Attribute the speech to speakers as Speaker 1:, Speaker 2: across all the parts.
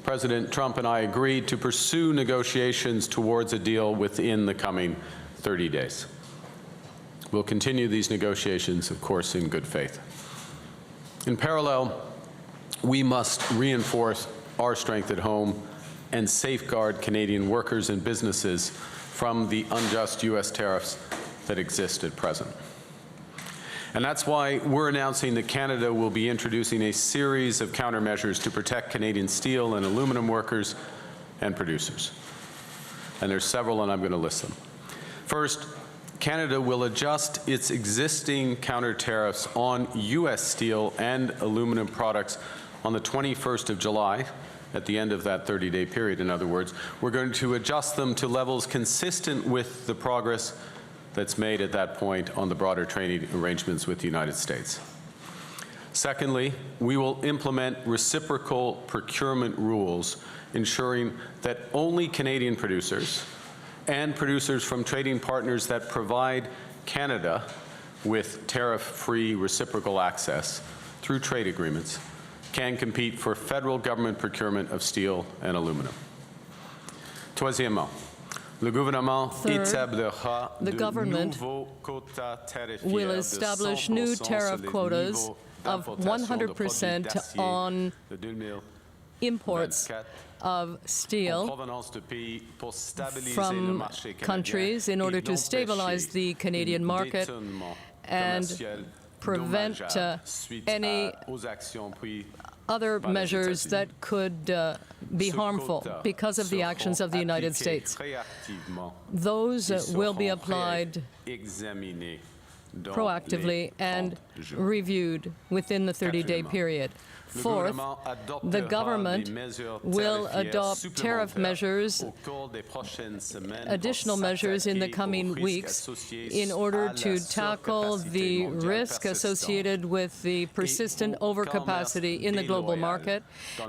Speaker 1: President Trump and I agreed to pursue negotiations towards a deal within the coming 30 days. We'll continue these negotiations, of course, in good faith. In parallel, we must reinforce our strength at home and safeguard Canadian workers and businesses from the unjust U.S. tariffs that exist at present. And that's why we're announcing that Canada will be introducing a series of countermeasures to protect Canadian steel and aluminum workers and producers. And there's several, and I'm going to list them. First, Canada will adjust its existing counter-tariffs on U.S. steel and aluminum products on the 21st of July, at the end of that 30-day period, in other words. We're going to adjust them to levels consistent with the progress that's made at that point on the broader trading arrangements with the United States. Secondly, we will implement reciprocal procurement rules, ensuring that only Canadian producers and producers from trading partners that provide Canada with tariff-free reciprocal access through trade agreements can compete for federal government procurement of steel and aluminum. Troisièmement,
Speaker 2: the government will establish new tariff quotas of 100% on imports of steel from countries in order to stabilize the Canadian market and prevent any other measures that could be harmful because of the actions of the United States. Those will be applied proactively and reviewed within the 30-day period. Fourth, the government will adopt tariff measures, additional measures in the coming weeks in order to tackle the risk associated with the persistent overcapacity in the global market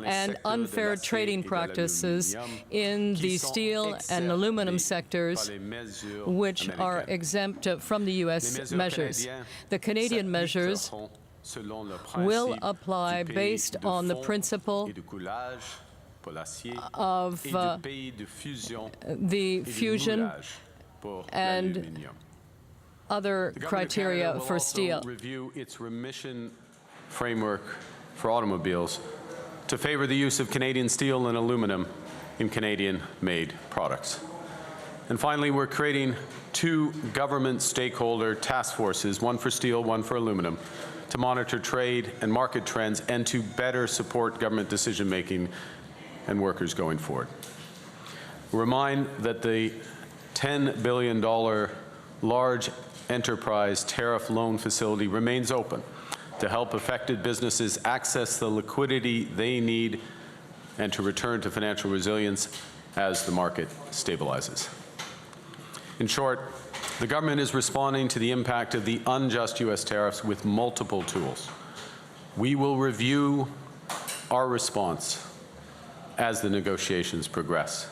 Speaker 2: and unfair trading practices in the steel and aluminum sectors, which are exempt from the U.S. measures. The Canadian measures will apply based on the principle of the fusion and other criteria for steel.
Speaker 1: Review its remission framework for automobiles to favor the use of Canadian steel and aluminum in Canadian-made products. And finally, we're creating two government stakeholder task forces, one for steel, one for aluminum, to monitor trade and market trends and to better support government decision-making and workers going forward. Remind that the $10 billion large enterprise tariff loan facility remains open to help affected businesses access the liquidity they need and to return to financial resilience as the market stabilizes. In short, the government is responding to the impact of the unjust U.S. tariffs with multiple tools. We will review our response as the negotiations progress.